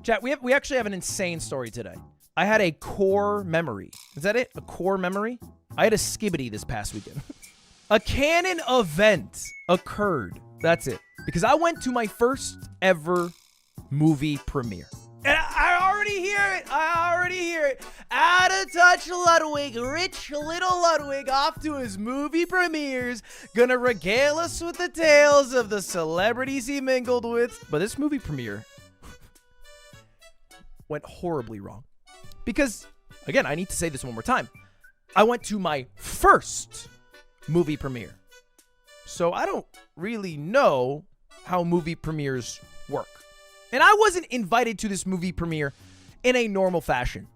Chat, we actually have an insane story today. I had a core memory. Is that it? A core memory? I had a skibbity this past weekend. A canon event occurred. That's it. Because I went to my first ever movie premiere. And I already hear it. Out of touch Ludwig, rich little Ludwig, off to his movie premieres, gonna regale us with the tales of the celebrities he mingled with. But this movie premiere went horribly wrong. Because, again, I need to say this one more time. I went to my first movie premiere. So I don't really know how movie premieres work. And I wasn't invited to this movie premiere in a normal fashion.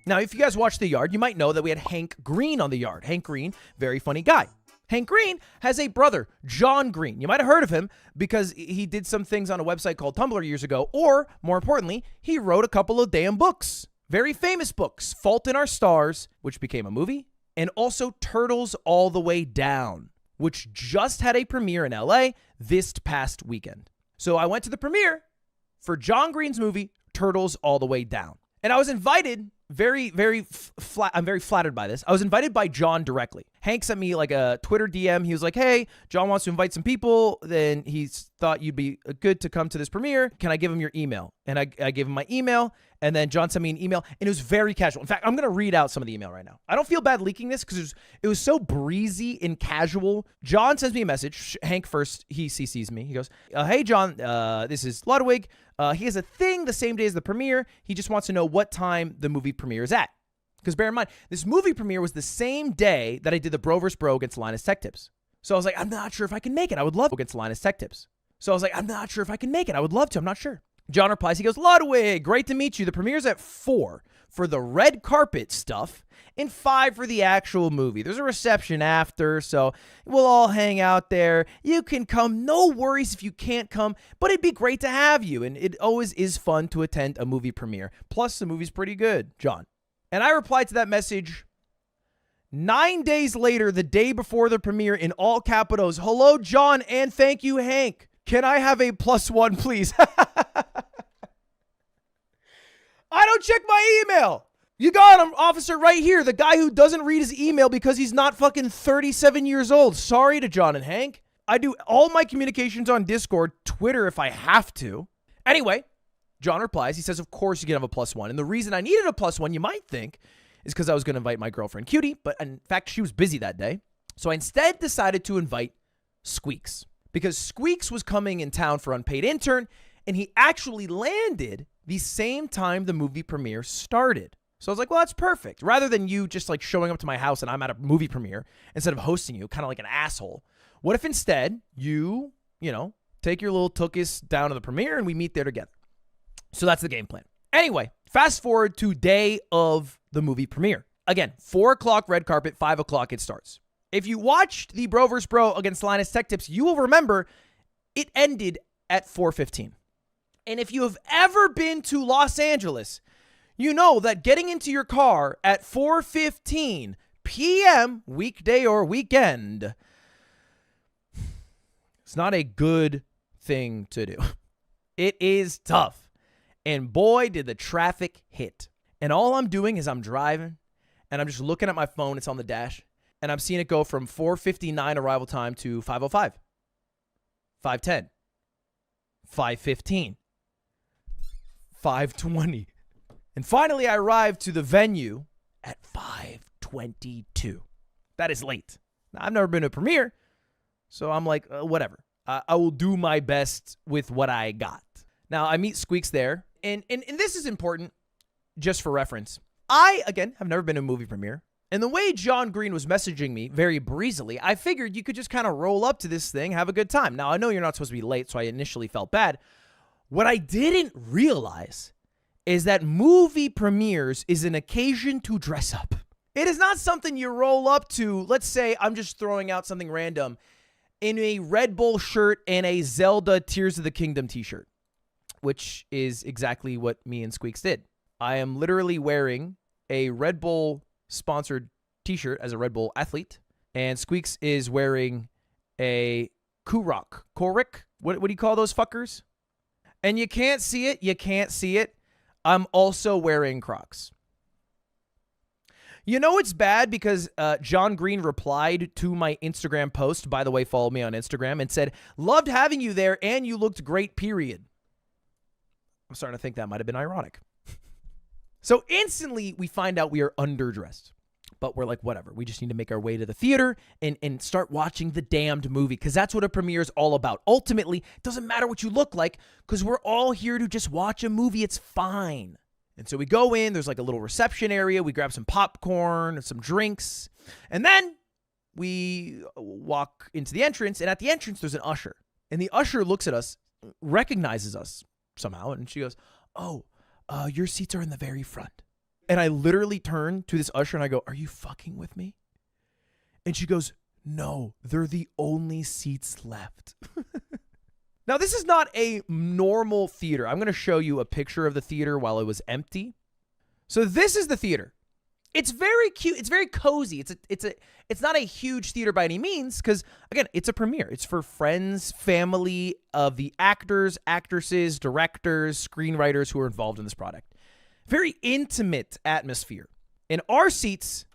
Now, if you guys watch The Yard, you might know that we had Hank Green on The Yard. Hank Green, very funny guy. Hank Green has a brother, John Green. You might have heard of him because he did some things on a website called Tumblr years ago, or more importantly, he wrote a couple of damn books. Very famous books, Fault in Our Stars, which became a movie, and also Turtles All the Way Down, which just had a premiere in LA this past weekend. So I went to the premiere for John Green's movie, Turtles All the Way Down. And I was invited, I'm very flattered by this. I was invited by John directly. Hank sent me like a Twitter DM. He was like, hey, John wants to invite some people. Then he thought you'd be good to come to this premiere. Can I give him your email? And I gave him my email. And then John sent me an email, and it was very casual. In fact, I'm going to read out some of the email right now. I don't feel bad leaking this because it was so breezy and casual. John sends me a message. Hank first, he CCs me. He goes, hey, John, this is Ludwig. He has a thing the same day as the premiere. He just wants to know what time the movie premiere is at. Because bear in mind, this movie premiere was the same day that I did the Bro vs. Bro against Linus Tech Tips. So I was like, I'm not sure if I can make it. I would love to against Linus Tech Tips. So I was like, I'm not sure if I can make it. I would love to. I'm not sure. John replies, he goes, Ludwig, great to meet you. The premiere's at 4 for the red carpet stuff and 5 for the actual movie. There's a reception after, so we'll all hang out there. You can come. No worries if you can't come, but it'd be great to have you. And it always is fun to attend a movie premiere. Plus, the movie's pretty good, John. And I replied to that message 9 days later, the day before the premiere, in all capitals, hello, John, and thank you, Hank. Can I have a +1, please? I don't check my email. You got him, officer, right here. The guy who doesn't read his email because he's not fucking 37 years old. Sorry to John and Hank. I do all my communications on Discord, Twitter if I have to. Anyway, John replies. He says, of course you can have a +1. And the reason I needed a +1, you might think, is because I was going to invite my girlfriend, Cutie. But in fact, she was busy that day. So I instead decided to invite Squeaks. Because Squeaks was coming in town for Unpaid Intern, and he actually landed the same time the movie premiere started. So I was like, well, that's perfect. Rather than you just like showing up to my house and I'm at a movie premiere instead of hosting you, kind of like an asshole. What if instead you take your little tookus down to the premiere and we meet there together? So that's the game plan. Anyway, fast forward to day of the movie premiere. Again, 4 o'clock red carpet, 5 o'clock it starts. If you watched the Bro vs. Bro against Linus Tech Tips, you will remember it ended at 4:15. And if you have ever been to Los Angeles, you know that getting into your car at 4:15 p.m., weekday or weekend, it's not a good thing to do. It is tough. And boy, did the traffic hit. And all I'm doing is I'm driving, and I'm just looking at my phone. It's on the dash. And I'm seeing it go from 4:59 arrival time to 5:05, 5:10, 5:15, 5:20. And finally, I arrived to the venue at 5:22. That is late. Now, I've never been to a premiere, so I'm like, whatever. I will do my best with what I got. Now, I meet Squeaks there, and this is important just for reference. I, again, have never been to a movie premiere. And the way John Green was messaging me very breezily, I figured you could just kind of roll up to this thing, have a good time. Now, I know you're not supposed to be late, so I initially felt bad. What I didn't realize is that movie premieres is an occasion to dress up. It is not something you roll up to. Let's say I'm just throwing out something random in a Red Bull shirt and a Zelda Tears of the Kingdom t-shirt, which is exactly what me and Squeaks did. I am literally wearing a Red Bull sponsored t-shirt as a Red Bull athlete, and Squeaks is wearing a Korok. What do you call those fuckers? And you can't see it. I'm also wearing Crocs. You know it's bad because John Green replied to my Instagram post. By the way, follow me on Instagram and said, loved having you there and you looked great, period. I'm starting to think that might have been ironic. So instantly we find out we are underdressed. But we're like, whatever. We just need to make our way to the theater and start watching the damned movie because that's what a premiere is all about. Ultimately, it doesn't matter what you look like because we're all here to just watch a movie. It's fine. And so we go in. There's like a little reception area. We grab some popcorn and some drinks. And then we walk into the entrance. And at the entrance, there's an usher. And the usher looks at us, recognizes us somehow. And she goes, oh, your seats are in the very front. And I literally turn to this usher and I go, are you fucking with me? And she goes, no, they're the only seats left. Now, this is not a normal theater. I'm going to show you a picture of the theater while it was empty. So this is the theater. It's very cute. It's very cozy. It's not a huge theater by any means because, again, it's a premiere. It's for friends, family of the actors, actresses, directors, screenwriters who are involved in this product. Very intimate atmosphere. And our seats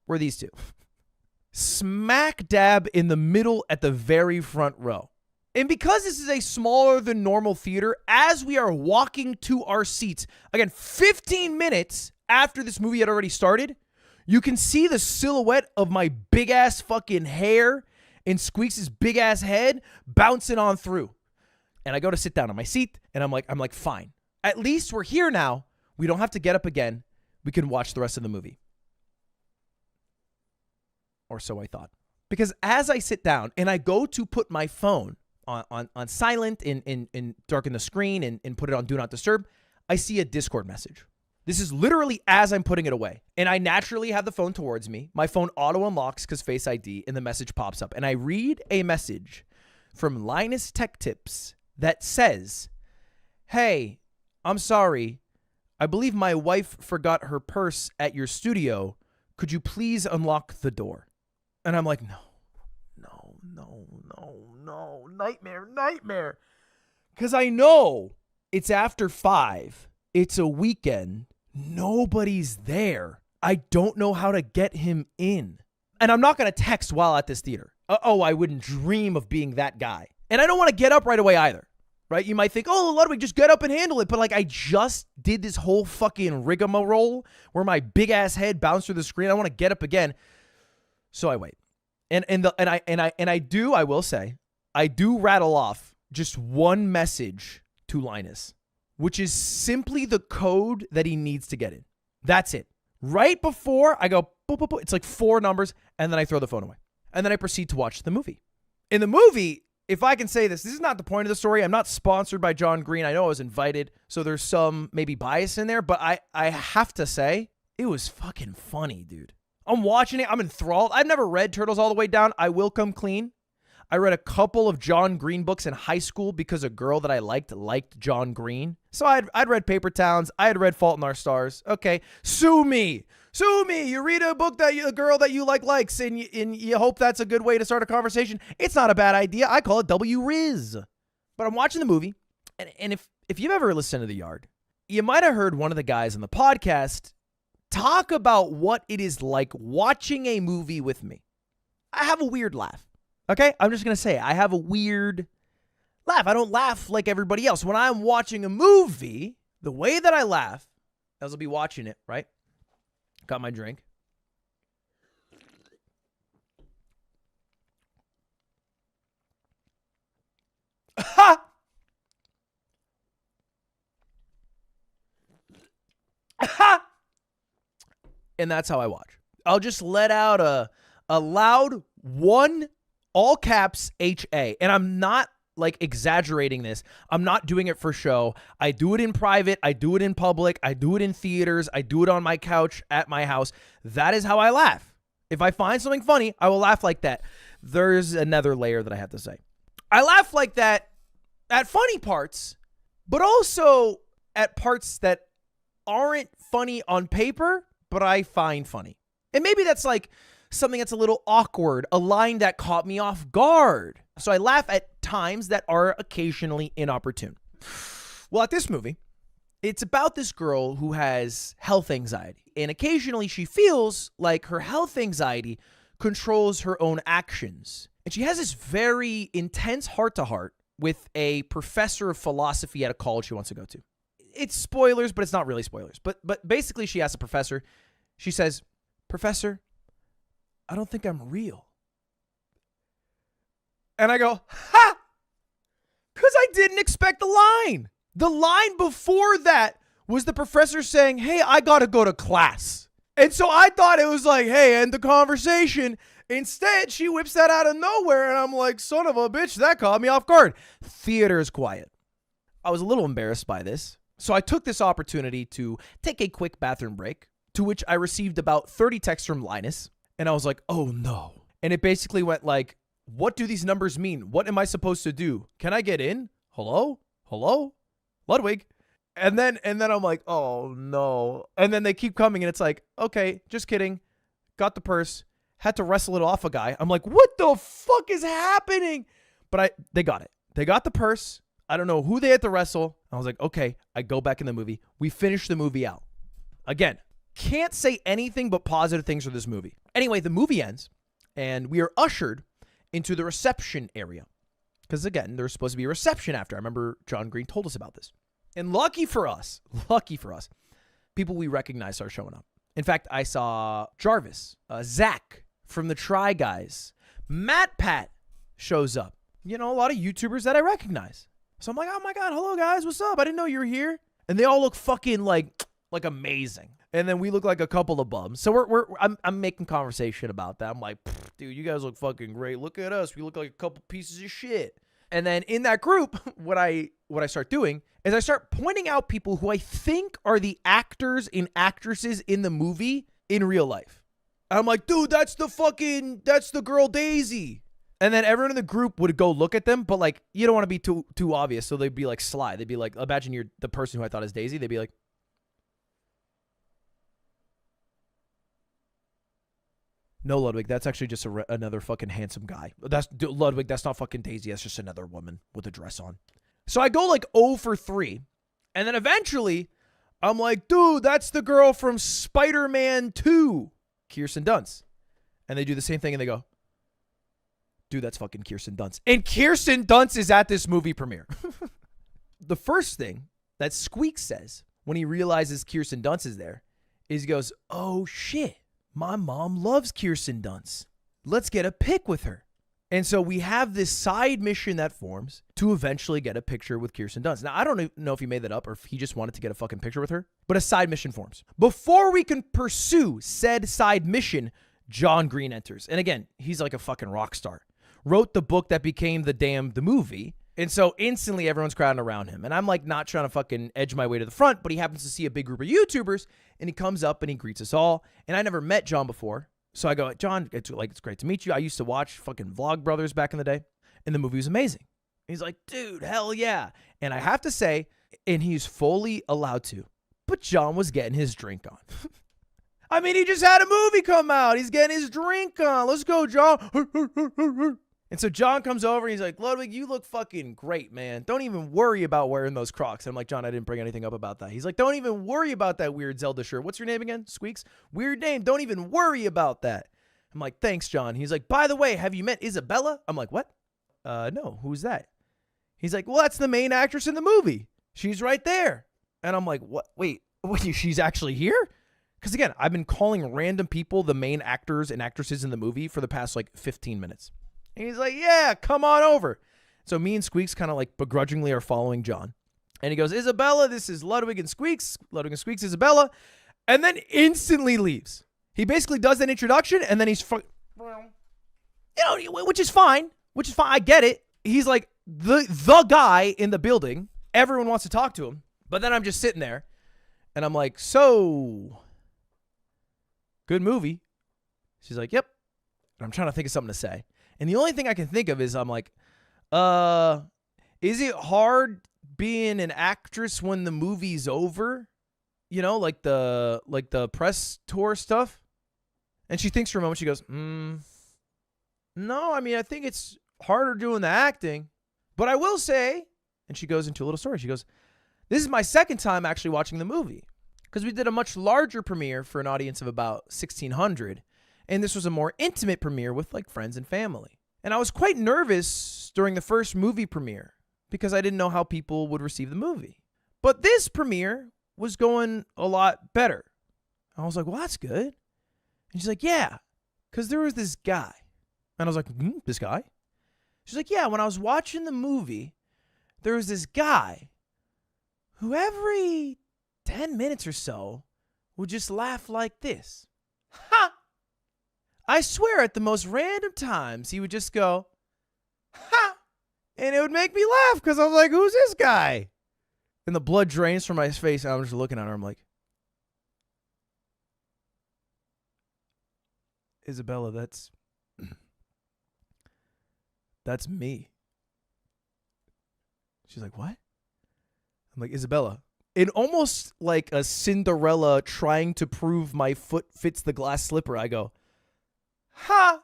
were these two. Smack dab in the middle at the very front row. And because this is a smaller than normal theater, as we are walking to our seats, again, 15 minutes after this movie had already started, you can see the silhouette of my big ass fucking hair and Squeaks' big ass head bouncing on through. And I go to sit down on my seat and I'm like, fine. At least we're here now. We don't have to get up again. We can watch the rest of the movie. Or so I thought. Because as I sit down and I go to put my phone on silent and darken the screen and put it on Do Not Disturb, I see a Discord message. This is literally as I'm putting it away. And I naturally have the phone towards me. My phone auto unlocks because Face ID and the message pops up. And I read a message from Linus Tech Tips that says, hey, I'm sorry. I believe my wife forgot her purse at your studio. Could you please unlock the door? And I'm like, no. Nightmare. Because I know it's after 5. It's a weekend. Nobody's there. I don't know how to get him in. And I'm not going to text while at this theater. I wouldn't dream of being that guy. And I don't want to get up right away either. Right? You might think, oh, Ludwig, just get up and handle it. But like I just did this whole fucking rigmarole where my big ass head bounced through the screen. I want to get up again. So I wait. I will say, I do rattle off just one message to Linus, which is simply the code that he needs to get in. That's it. Right before I go, boop, boop, boop, it's like 4 numbers, and then I throw the phone away. And then I proceed to watch the movie. In the movie, if I can say this is not the point of the story. I'm not sponsored by John Green. I know I was invited, so there's some maybe bias in there, but I have to say, it was fucking funny, dude. I'm watching it. I'm enthralled. I've never read Turtles All the Way Down. I will come clean. I read a couple of John Green books in high school because a girl that I liked John Green. So I'd read Paper Towns. I had read Fault in Our Stars. Okay, sue me. You read a book that a girl that you likes, and you hope that's a good way to start a conversation. It's not a bad idea. I call it W-Riz. But I'm watching the movie, and if you've ever listened to The Yard, you might have heard one of the guys on the podcast talk about what it is like watching a movie with me. I have a weird laugh. Okay? I'm just going to say I have a weird laugh. I don't laugh like everybody else. When I'm watching a movie, the way that I laugh, as I'll be watching it, right? Got my drink. Ha! Ha! And that's how I watch. I'll just let out a loud 1 all caps HA. And I'm not like exaggerating this. I'm not doing it for show. I do it in private. I do it in public. I do it in theaters. I do it on my couch at my house. That is how I laugh. If I find something funny, I will laugh like that. There's another layer that I have to say. I laugh like that at funny parts, but also at parts that aren't funny on paper, but I find funny. And maybe that's like something that's a little awkward, a line that caught me off guard. So I laugh at times that are occasionally inopportune. Well, at this movie, It's about this girl who has health anxiety, and occasionally she feels like her health anxiety controls her own actions. And she has this very intense heart-to-heart with a professor of philosophy at a college she wants to go to. It's spoilers, but it's not really spoilers. But basically she asks a professor, she says, "Professor, I don't think I'm real." And I go, ha! Because I didn't expect the line. The line before that was the professor saying, "Hey, I got to go to class." And so I thought it was like, "Hey, end the conversation." Instead, she whips that out of nowhere. And I'm like, son of a bitch, that caught me off guard. Theater is quiet. I was a little embarrassed by this. So I took this opportunity to take a quick bathroom break, to which I received about 30 texts from Linus. And I was like, oh no. And it basically went like, what do these numbers mean? What am I supposed to do? Can I get in? Hello? Hello? Ludwig? And then I'm like, oh no. And then they keep coming and it's like, okay, just kidding. Got the purse. Had to wrestle it off a guy. I'm like, what the fuck is happening? But they got it. They got the purse. I don't know who they had to wrestle. I was like, okay, I go back in the movie. We finish the movie out. Again, can't say anything but positive things for this movie. Anyway, the movie ends and we are ushered into the reception area. Because again, there's supposed to be a reception after. I remember John Green told us about this. And lucky for us, people we recognize are showing up. In fact, I saw Jarvis, Zach from the Try Guys. Matt Pat shows up. You know, a lot of YouTubers that I recognize. So I'm like, oh my God, hello guys, what's up? I didn't know you were here. And they all look fucking like amazing. And then we look like a couple of bums. So I'm making conversation about that. I'm like, dude, you guys look fucking great. Look at us. We look like a couple pieces of shit. And then in that group, what I start doing is I start pointing out people who I think are the actors and actresses in the movie in real life. And I'm like, dude, that's the girl Daisy. And then everyone in the group would go look at them, but like, you don't want to be too obvious. So they'd be like sly. They'd be like, imagine you're the person who I thought is Daisy. They'd be like, no, Ludwig, that's actually just another fucking handsome guy. Ludwig, that's not fucking Daisy. That's just another woman with a dress on. So I go like 0 for 3. And then eventually I'm like, dude, that's the girl from Spider-Man 2, Kirsten Dunst. And they do the same thing and they go, dude, that's fucking Kirsten Dunst. And Kirsten Dunst is at this movie premiere. The first thing that Squeak says when he realizes Kirsten Dunst is there is he goes, oh shit, my mom loves Kirsten Dunst. Let's get a pic with her. And so we have this side mission that forms to eventually get a picture with Kirsten Dunst. Now, I don't know if he made that up or if he just wanted to get a fucking picture with her, but a side mission forms. Before we can pursue said side mission, John Green enters. And again, he's like a fucking rock star. Wrote the book that became the movie. And so instantly everyone's crowding around him. And I'm like not trying to fucking edge my way to the front, but he happens to see a big group of YouTubers and he comes up and he greets us all. And I never met John before. So I go, John, it's great to meet you. I used to watch fucking Vlog Brothers back in the day. And the movie was amazing. He's like, dude, hell yeah. And I have to say, and he's fully allowed to, but John was getting his drink on. I mean, he just had a movie come out. He's getting his drink on. Let's go, John. And so John comes over and he's like, Ludwig, you look fucking great, man. Don't even worry about wearing those Crocs. And I'm like, John, I didn't bring anything up about that. He's like, don't even worry about that weird Zelda shirt. What's your name again? Squeaks? Weird name. Don't even worry about that. I'm like, thanks, John. He's like, by the way, have you met Isabella? I'm like, what? No, who's that? He's like, well, that's the main actress in the movie. She's right there. And I'm like, what? Wait, she's actually here? Because again, I've been calling random people the main actors and actresses in the movie for the past like 15 minutes. And he's like, yeah, come on over. So me and Squeaks kind of like begrudgingly are following John. And he goes, Isabella, this is Ludwig and Squeaks. Ludwig and Squeaks, Isabella. And then instantly leaves. He basically does that introduction and then he's, which is fine. I get it. He's like the guy in the building. Everyone wants to talk to him. But then I'm just sitting there and I'm like, so good movie. She's like, yep. And I'm trying to think of something to say. And the only thing I can think of is I'm like, is it hard being an actress when the movie's over? You know, like the press tour stuff. And she thinks for a moment, she goes, no, I mean, I think it's harder doing the acting. But I will say, and she goes into a little story. She goes, This is my second time actually watching the movie because we did a much larger premiere for an audience of about 1,600. And this was a more intimate premiere with like friends and family. And I was quite nervous during the first movie premiere because I didn't know how people would receive the movie. But this premiere was going a lot better. I was like, well, that's good. And she's like, yeah, because there was this guy. And I was like, this guy? She's like, yeah, when I was watching the movie, there was this guy who every 10 minutes or so would just laugh like this. Ha! I swear at the most random times, he would just go, ha! And it would make me laugh because I was like, who's this guy? And the blood drains from my face. And I'm just looking at her. I'm like, Isabella, that's me. She's like, what? I'm like, Isabella. In almost like a Cinderella trying to prove my foot fits the glass slipper, I go, ha!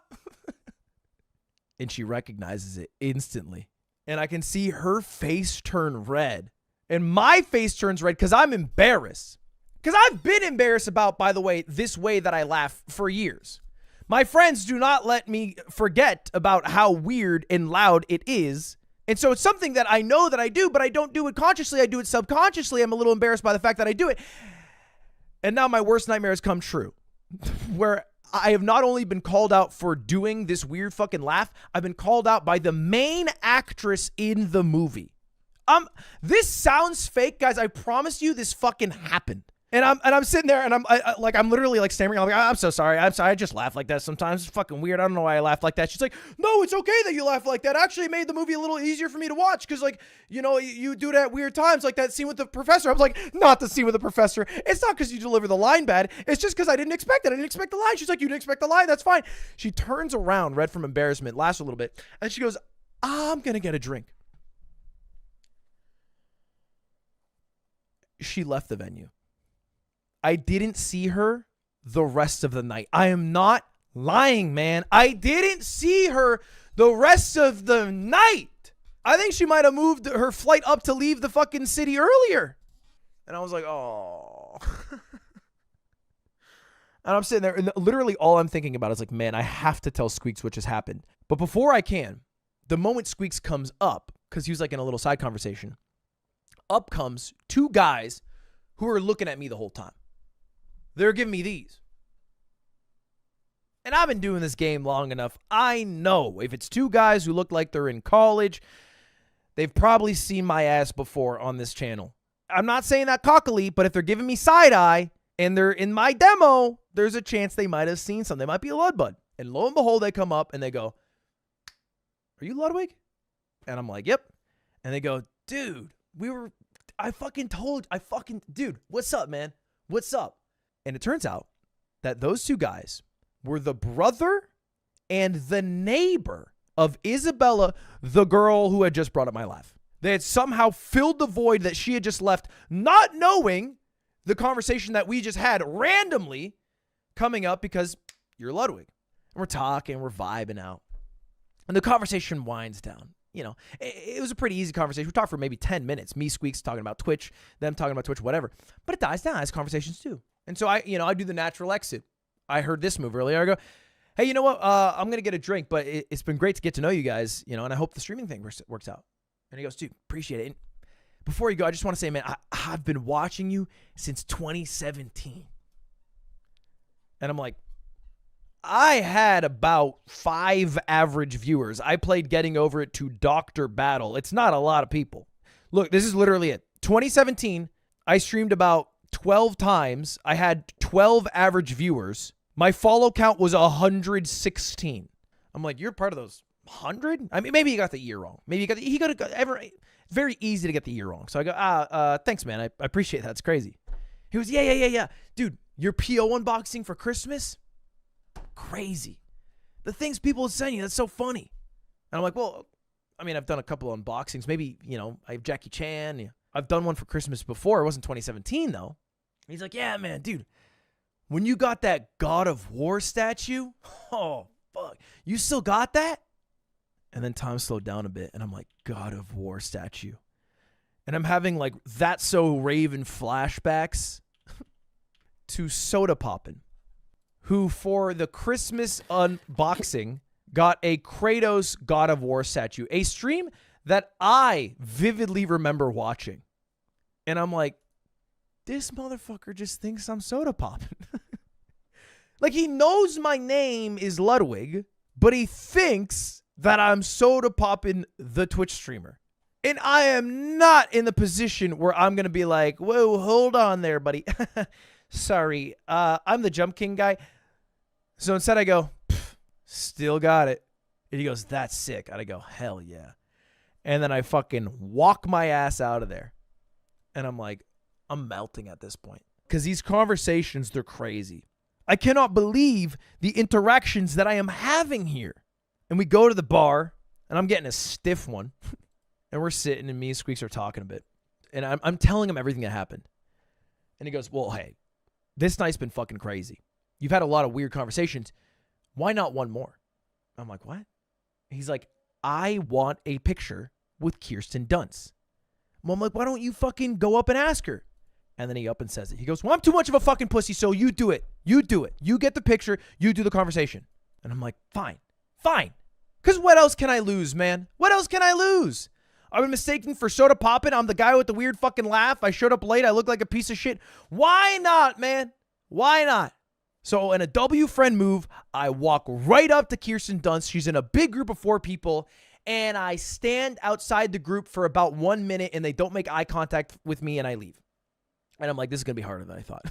And she recognizes it instantly. And I can see her face turn red. And my face turns red because I'm embarrassed. Because I've been embarrassed about, by the way, this way that I laugh for years. My friends do not let me forget about how weird and loud it is. And so it's something that I know that I do, but I don't do it consciously. I do it subconsciously. I'm a little embarrassed by the fact that I do it. And now my worst nightmare has come true. Where I have not only been called out for doing this weird fucking laugh, I've been called out by the main actress in the movie. This sounds fake, guys. I promise you this fucking happened. And I'm sitting there and I'm literally like stammering. I'm like, I'm so sorry. I'm sorry. I just laugh like that sometimes. It's fucking weird. I don't know why I laugh like that. She's like, no, it's okay that you laugh like that. Actually, it made the movie a little easier for me to watch because, like, you know, you do it at weird times, like that scene with the professor. I was like, not the scene with the professor. It's not because you deliver the line bad. It's just because I didn't expect it. I didn't expect the line. She's like, you didn't expect the line. That's fine. She turns around, red from embarrassment, laughs a little bit, and she goes, I'm gonna get a drink. She left the venue. I didn't see her the rest of the night. I am not lying, man. I didn't see her the rest of the night. I think she might have moved her flight up to leave the fucking city earlier. And I was like, oh. And I'm sitting there, and literally all I'm thinking about is like, man, I have to tell Squeaks what just happened. But before I can, the moment Squeaks comes up, because he was like in a little side conversation, up comes two guys who are looking at me the whole time. They're giving me these. And I've been doing this game long enough. I know if it's two guys who look like they're in college, they've probably seen my ass before on this channel. I'm not saying that cockily, but if they're giving me side eye and they're in my demo, there's a chance they might have seen something. They might be a Ludbud. And lo and behold, they come up and they go, are you Ludwig? And I'm like, yep. And they go, dude, dude, what's up, man? What's up? And it turns out that those two guys were the brother and the neighbor of Isabella, the girl who had just brought up my laugh. They had somehow filled the void that she had just left, not knowing the conversation that we just had randomly coming up because you're Ludwig. And we're talking, we're vibing out. And the conversation winds down. You know, it was a pretty easy conversation. We talked for maybe 10 minutes. Me, Squeaks, talking about Twitch, them talking about Twitch, whatever. But it dies down as conversations do. And so I do the natural exit. I heard this move earlier. I go, hey, you know what? I'm going to get a drink, but it's been great to get to know you guys, you know, and I hope the streaming thing works out. And he goes, dude, appreciate it. And before you go, I just want to say, man, I've been watching you since 2017. And I'm like, I had about 5 average viewers. I played Getting Over It to Dr. Battle. It's not a lot of people. Look, this is literally it. 2017, I streamed about 12 times. I had 12 average viewers. My follow count was 116. I'm like, you're part of those 100? I mean, maybe you got the year wrong. Maybe he got very easy to get the year wrong. So I go, thanks, man. I appreciate that. It's crazy. He goes, yeah. Dude, your PO unboxing for Christmas? Crazy. The things people send you, that's so funny. And I'm like, well, I mean, I've done a couple of unboxings. Maybe, you know, I have Jackie Chan. Yeah. I've done one for Christmas before. It wasn't 2017, though. He's like, yeah, man, dude, when you got that God of War statue, oh, fuck, you still got that? And then time slowed down a bit, and I'm like, God of War statue. And I'm having like That's So Raven flashbacks to Soda Poppin', who for the Christmas unboxing got a Kratos God of War statue, a stream that I vividly remember watching. And I'm like, this motherfucker just thinks I'm Soda Poppin'. Like, he knows my name is Ludwig, but he thinks that I'm Soda Poppin', the Twitch streamer. And I am not in the position where I'm going to be like, whoa, hold on there, buddy. Sorry, I'm the Jump King guy. So instead I go, still got it. And he goes, that's sick. And I go, hell yeah. And then I fucking walk my ass out of there. And I'm like, I'm melting at this point. Because these conversations, they're crazy. I cannot believe the interactions that I am having here. And we go to the bar, and I'm getting a stiff one. And we're sitting, and me and Squeaks are talking a bit. And I'm telling him everything that happened. And he goes, well, hey, this night's been fucking crazy. You've had a lot of weird conversations. Why not one more? I'm like, what? He's like, I want a picture with Kirsten Dunst. Well, I'm like, why don't you fucking go up and ask her? And then he up and says it. He goes, well, I'm too much of a fucking pussy, so you do it. You do it. You get the picture. You do the conversation. And I'm like, fine. Because what else can I lose, man? What else can I lose? I've been mistaken for Soda Poppin'. I'm the guy with the weird fucking laugh. I showed up late. I look like a piece of shit. Why not, man? Why not? So in a W friend move, I walk right up to Kirsten Dunst. She's in a big group of 4 people. And I stand outside the group for about 1 minute, and they don't make eye contact with me, and I leave. And I'm like, this is going to be harder than I thought.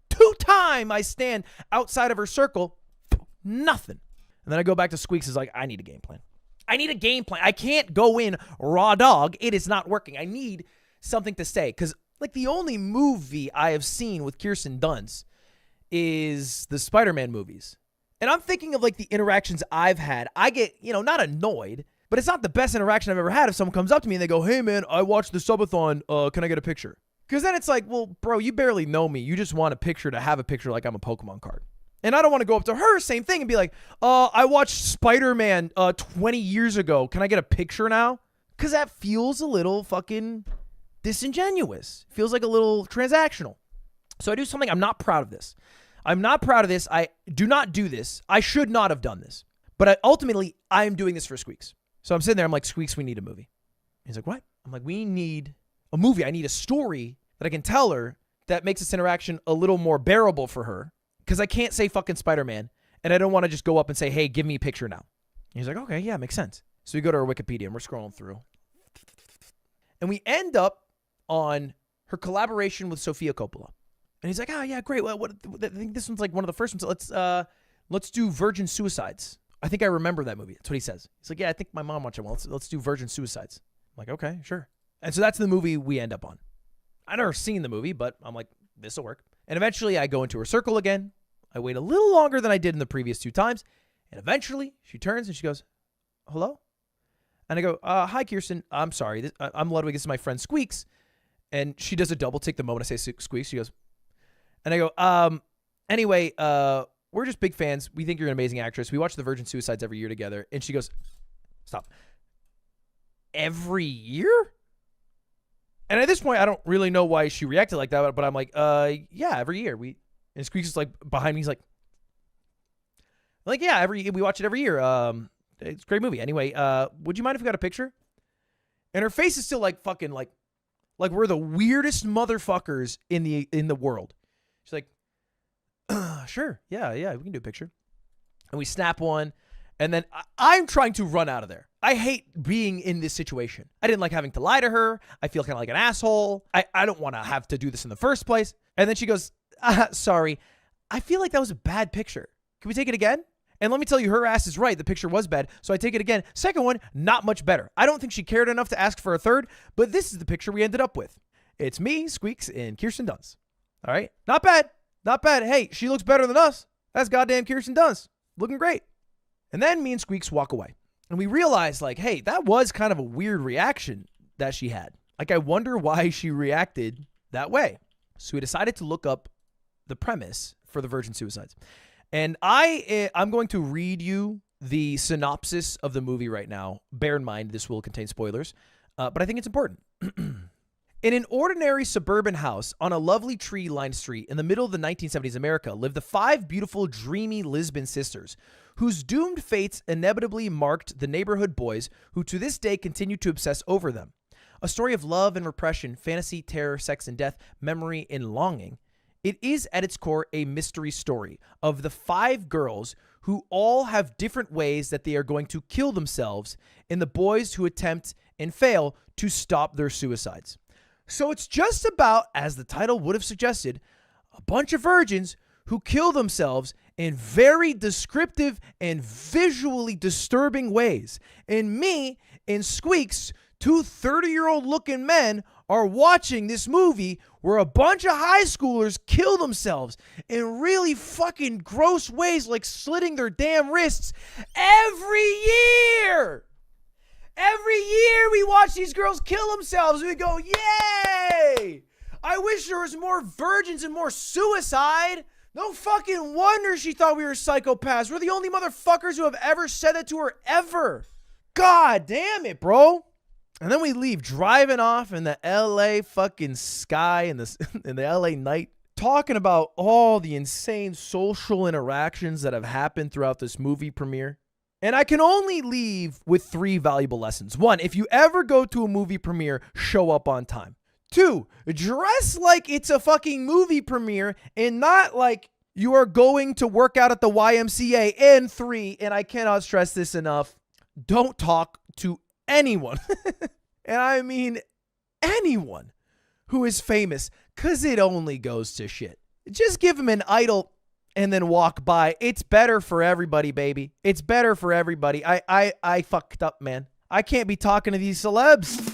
2 times I stand outside of her circle, nothing. And then I go back to Squeaks. Is like, I need a game plan. I can't go in raw dog. It is not working. I need something to say. Because like the only movie I have seen with Kirsten Dunst is the Spider-Man movies. And I'm thinking of like the interactions I've had. I get, not annoyed, but it's not the best interaction I've ever had if someone comes up to me and they go, hey man, I watched the subathon. Can I get a picture? Because then it's like, well, bro, you barely know me. You just want a picture to have a picture like I'm a Pokemon card. And I don't want to go up to her, same thing, and be like, I watched Spider-Man 20 years ago. Can I get a picture now? Because that feels a little fucking disingenuous. Feels like a little transactional. So I do something. I'm not proud of this. I do not do this. I should not have done this. But ultimately, I am doing this for Squeaks. So I'm sitting there. I'm like, Squeaks, we need a movie. He's like, what? I'm like, we need a movie. I need a story that I can tell her that makes this interaction a little more bearable for her. Because I can't say fucking Spider-Man. And I don't want to just go up and say, hey, give me a picture now. He's like, okay, yeah, makes sense. So we go to her Wikipedia and we're scrolling through. And we end up on her collaboration with Sofia Coppola. And he's like, oh, yeah, great. Well, I think this one's like one of the first ones. Let's do Virgin Suicides. I think I remember that movie. That's what he says. He's like, yeah, I think my mom watched it. Well, let's do Virgin Suicides. I'm like, okay, sure. And so that's the movie we end up on. I've never seen the movie, but I'm like, this will work. And eventually I go into her circle again. I wait a little longer than I did in the previous 2 times. And eventually she turns and she goes, hello? And I go, hi, Kirsten. I'm sorry. I'm Ludwig. This is my friend Squeaks. And she does a double take the moment I say Squeaks. She goes, and I go, anyway, we're just big fans. We think you're an amazing actress. We watch the Virgin Suicides every year together. And she goes, stop. Every year? And at this point, I don't really know why she reacted like that, but I'm like, yeah, every year. And Squeaks is like behind me. He's like, yeah, we watch it every year. It's a great movie. Anyway, would you mind if we got a picture? And her face is still like fucking like we're the weirdest motherfuckers in the world. She's like, sure, yeah, we can do a picture. And we snap one. And then I'm trying to run out of there. I hate being in this situation. I didn't like having to lie to her. I feel kind of like an asshole. I don't want to have to do this in the first place. And then she goes, sorry, I feel like that was a bad picture. Can we take it again? And let me tell you, her ass is right. The picture was bad. So I take it again. Second one, not much better. I don't think she cared enough to ask for a third, but this is the picture we ended up with. It's me, Squeaks, and Kirsten Dunst. All right? Not bad. Not bad. Hey, she looks better than us. That's goddamn Kirsten Dunst. Looking great. And then me and Squeaks walk away. And we realize, like, hey, that was kind of a weird reaction that she had. Like, I wonder why she reacted that way. So we decided to look up the premise for the Virgin Suicides. And I'm going to read you the synopsis of the movie right now. Bear in mind, this will contain spoilers. But I think it's important. In an ordinary suburban house on a lovely tree-lined street in the middle of the 1970s America lived the 5 beautiful, dreamy Lisbon sisters, whose doomed fates inevitably marked the neighborhood boys who to this day continue to obsess over them. A story of love and repression, fantasy, terror, sex and death, memory and longing. It is at its core a mystery story of the 5 girls who all have different ways that they are going to kill themselves, and the boys who attempt and fail to stop their suicides. So it's just about, as the title would have suggested, a bunch of virgins who kill themselves in very descriptive and visually disturbing ways. And me and Squeaks, 2 30-year-old looking men, are watching this movie where a bunch of high schoolers kill themselves in really fucking gross ways, like slitting their damn wrists every year. Every year we watch these girls kill themselves. We go, yay! I wish there was more virgins and more suicide. No fucking wonder she thought we were psychopaths. We're the only motherfuckers who have ever said that to her ever. God damn it, bro. And then we leave driving off in the LA fucking sky in the LA night, talking about all the insane social interactions that have happened throughout this movie premiere. And I can only leave with 3 valuable lessons. 1, if you ever go to a movie premiere, show up on time. 2, dress like it's a fucking movie premiere and not like you are going to work out at the YMCA. And 3, and I cannot stress this enough, don't talk to anyone. And I mean anyone who is famous, because it only goes to shit. Just give them an idol and then walk by. It's better for everybody, baby. It's better for everybody. I fucked up, man. I can't be talking to these celebs.